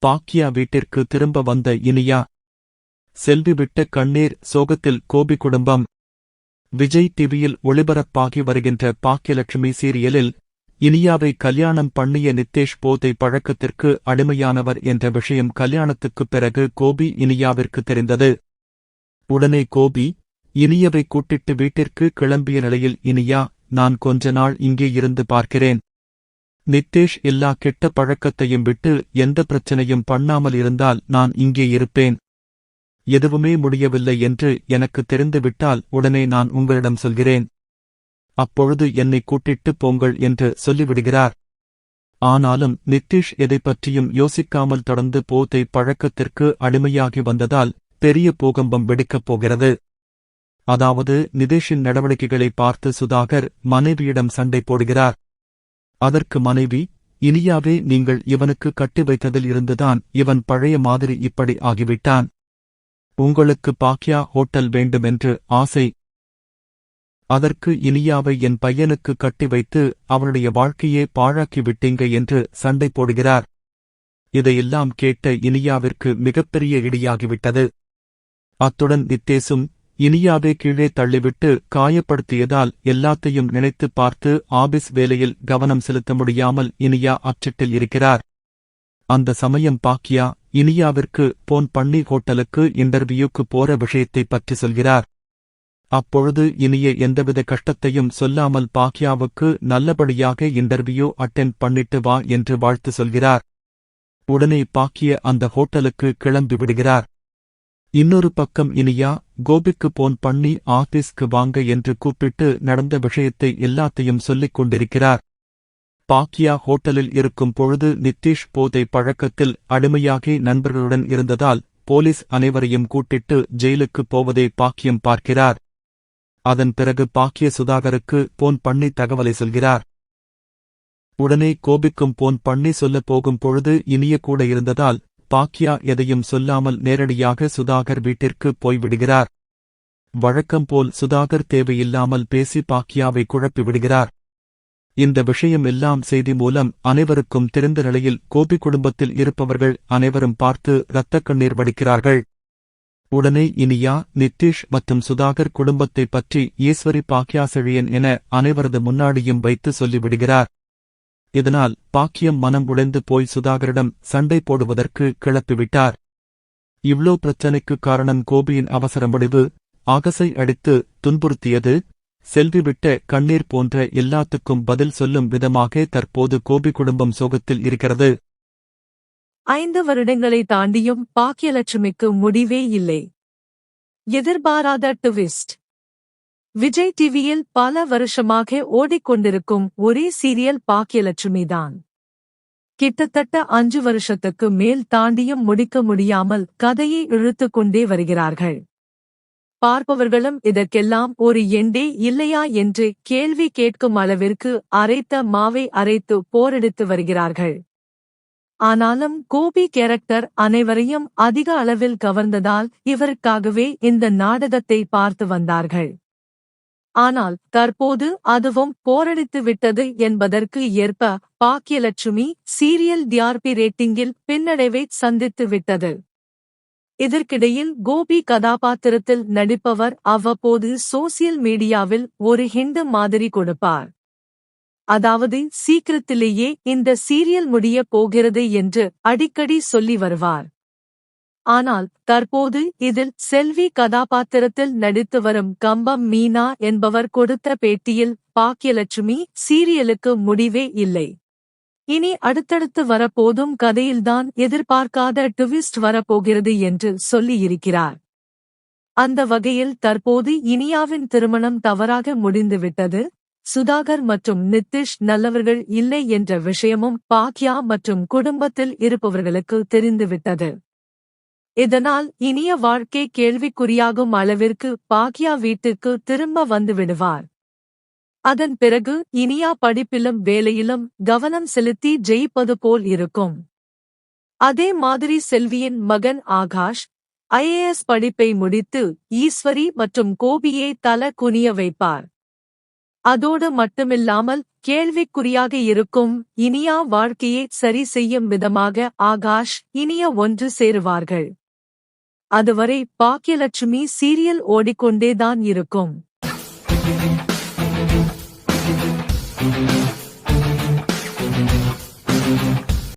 பாக்கியா வீட்டிற்கு திரும்ப வந்த இனியா. செல்வி விட்ட கண்ணீர் சோகத்தில் கோபி குடும்பம். விஜய் டிவியில் ஒளிபரப்பாகி வருகின்ற பாக்கியலட்சுமி சீரியலில் இனியாவை கல்யாணம் பண்ணிய நித்தேஷ் போதை பழக்கத்திற்கு அடிமையானவர் என்ற விஷயம் கல்யாணத்துக்குப் பிறகு கோபி இனியாவிற்கு தெரிந்தது. உடனே கோபி இனியவை கூட்டிட்டு வீட்டிற்கு கிளம்பிய நிலையில் இனியா, நான் கொஞ்ச நாள் இங்கே இருந்து பார்க்கிறேன். நித்தேஷ் எல்லா கெட்ட பழக்கத்தையும் விட்டு எந்த பிரச்சனையும் பண்ணாமல் இருந்தால் நான் இங்கே இருப்பேன். எதுவுமே முடியவில்லை என்று எனக்கு தெரிந்துவிட்டால் உடனே நான் உங்களிடம் சொல்கிறேன். அப்பொழுது என்னை கூட்டிட்டு போங்கள் என்று சொல்லிவிடுகிறார். ஆனாலும் நித்தேஷ் எதைப் பற்றியும் யோசிக்காமல் தொடர்ந்து போதை பழக்கத்திற்கு அடிமையாகி வந்ததால் பெரிய பூகம்பம் வெடிக்கப் போகிறது. அதாவது நிதேஷின் நடவடிக்கைகளை பார்த்து சுதாகர் மனைவியிடம் சண்டை போடுகிறார். அதற்கு மனைவி, இனியாவே நீங்கள் இவனுக்கு கட்டி வைத்ததில் இருந்துதான் இவன் பழைய மாதிரி இப்படி ஆகிவிட்டான். உங்களுக்கு பாக்கியா ஹோட்டல் வேண்டுமென்று ஆசை. அதற்கு இனியாவை என் பையனுக்கு கட்டி வைத்து அவனுடைய வாழ்க்கையே பாழாக்கி விட்டீங்க என்று சண்டை போடுகிறார். இதையெல்லாம் கேட்ட இனியாவிற்கு மிகப்பெரிய இடியாகிவிட்டது. அத்துடன் நித்தேஷும் இனியாவை கீழே தள்ளிவிட்டு காயப்படுத்தியதால் எல்லாத்தையும் நினைத்து பார்த்து ஆபீஸ் வேலையில் கவனம் செலுத்த முடியாமல் இனியா அச்சட்டில் இருக்கிறார். அந்த சமயம் பாக்கியா இனியாவிற்கு போன் பண்ணி ஹோட்டலுக்கு இன்டர்வியூக்கு போற விஷயத்தைப் பற்றி சொல்கிறார். அப்பொழுது இனிய எந்தவித கஷ்டத்தையும் சொல்லாமல் பாக்கியாவுக்கு நல்லபடியாக இன்டர்வியூ அட்டெண்ட் பண்ணிட்டு வா என்று வாழ்த்து சொல்கிறார். உடனே பாக்கிய அந்த ஹோட்டலுக்கு கிளம்பி விடுகிறார். இன்னொரு பக்கம் இனியா கோபிக்கு போன் பண்ணி ஆபீஸ்க்கு வாங்க என்று கூப்பிட்டு நடந்த விஷயத்தை எல்லாத்தையும் சொல்லிக் கொண்டிருக்கிறார். பாக்கியா ஹோட்டலில் இருக்கும் பொழுது நித்தேஷ் போதை பழக்கத்தில் அடிமையாகி நண்பர்களுடன் இருந்ததால் போலீஸ் அனைவரையும் கூட்டிட்டு ஜெயிலுக்கு போவதை பாக்கியம் பார்க்கிறார். அதன் பிறகு பாக்கிய சுதாகருக்கு போன் பண்ணி தகவலை சொல்கிறார். உடனே கோபிக்கும் போன் பண்ணி சொல்லப் போகும் பொழுது இனிய கூட இருந்ததால் பாக்கியா எதையும் சொல்லாமல் நேரடியாக சுதாகர் வீட்டிற்கு போய்விடுகிறார். வழக்கம்போல் சுதாகர் தேவையில்லாமல் பேசி பாக்கியாவை குழப்பி விடுகிறார். இந்த விஷயம் எல்லாம் செய்தி மூலம் அனைவருக்கும் தெரிந்த நிலையில் கோபி குடும்பத்தில் இருப்பவர்கள் அனைவரும் பார்த்து இரத்தக் கண்ணீர் வடிக்கிறார்கள். உடனே இனியா, நித்தேஷ் மற்றும் சுதாகர் குடும்பத்தைப் பற்றி ஈஸ்வரி பாக்கியா செழியன் என அனைவரது முன்னாடியும் வைத்து சொல்லிவிடுகிறார். இதனால் பாக்கியம் மனம் உடைந்து போய் சுதாகரிடம் சண்டை போடுவதற்கு கிளப்பிவிட்டார். இவ்ளோ பிரச்சனைக்கு காரணம் கோபியின் அவசர முடிவு, ஆகசை அடித்து துன்புறுத்தியது, செல்வி விட்ட கண்ணீர் போன்ற எல்லாத்துக்கும் பதில் சொல்லும் விதமாக தற்போது கோபி குடும்பம் சோகத்தில் இருக்கிறது. 5 வருடங்களை தாண்டியும் பாக்கியலட்சுமிக்கு முடிவே இல்லை. எதிர்பாராத ட்விஸ்ட். விஜய் டிவியில் பல வருஷமாக ஓடிக்கொண்டிருக்கும் ஒரே சீரியல் பாக்கியலட்சுமிதான். கிட்டத்தட்ட 5 வருஷத்துக்கு மேல் தாண்டியும் முடிக்க முடியாமல் கதையை இழுத்துக் கொண்டே வருகிறார்கள். பார்ப்பவர்களும் இதற்கெல்லாம் ஒரு எண்டே இல்லையா என்று கேள்வி கேட்கும் அளவிற்கு அரைத்த மாவை அரைத்து போரெடுத்து வருகிறார்கள். ஆனாலும் கோபி கேரக்டர் அனைவரையும் அதிக அளவில் கவர்ந்ததால் இவருக்காகவே இந்த நாடகத்தை பார்த்து வந்தார்கள். ஆனால் தற்போது அதுவும் போரடித்து விட்டது என்பதற்கு ஏற்ப பாக்கியலட்சுமி சீரியல் டிஆர்பி ரேட்டிங்கில் பின்னடைவை சந்தித்து விட்டது. இதற்கிடையில் கோபி கதாபாத்திரத்தில் நடிப்பவர் அவ்வப்போது சோசியல் மீடியாவில் ஒரு ஹிண்ட் மாதிரி கொடுப்பார். அதாவது சீக்கிரத்திலேயே இந்த சீரியல் முடிய போகிறது என்று அடிக்கடி சொல்லி வருவார். ஆனால் தற்போது இதில் செல்வி கதாபாத்திரத்தில் நடித்து வரும் கம்பம் மீனா என்பவர் கொடுத்த பேட்டியில் பாக்கியலட்சுமி சீரியலுக்கு முடிவே இல்லை. இனி அடுத்தடுத்து வரப்போதும் கதையில்தான் எதிர்பார்க்காத ட்விஸ்ட் வரப்போகிறது என்று சொல்லியிருக்கிறார். அந்த வகையில் தற்போது இனியாவின் திருமணம் தவறாக முடிந்துவிட்டது. சுதாகர் மற்றும் நித்தேஷ் நல்லவர்கள் இல்லை என்ற விஷயமும் பாக்கியா மற்றும் குடும்பத்தில் இருப்பவர்களுக்கு தெரிந்துவிட்டது. இதனால் இனிய வாழ்க்கை கேள்விக்குறியாகும் அளவிற்கு பாக்கியா வீட்டுக்கு திரும்ப வந்துவிடுவார். அதன் பிறகு இனியா படிப்பிலும் வேலையிலும் கவனம் செலுத்தி ஜெயிப்பது போல் இருக்கும். அதே மாதிரி செல்வியின் மகன் ஆகாஷ் IAS படிப்பை முடித்து ஈஸ்வரி மற்றும் கோபியை தல குனிய வைப்பார். அதோடு மட்டுமில்லாமல் கேள்விக்குறியாக இருக்கும் இனியா வாழ்க்கையை சரி செய்யும் விதமாக ஆகாஷ் இனியா ஒன்று சேருவார்கள். அதுவரை பாக்கியலட்சுமி சீரியல் ஓடிக்கொண்டேதான் இருக்கும்.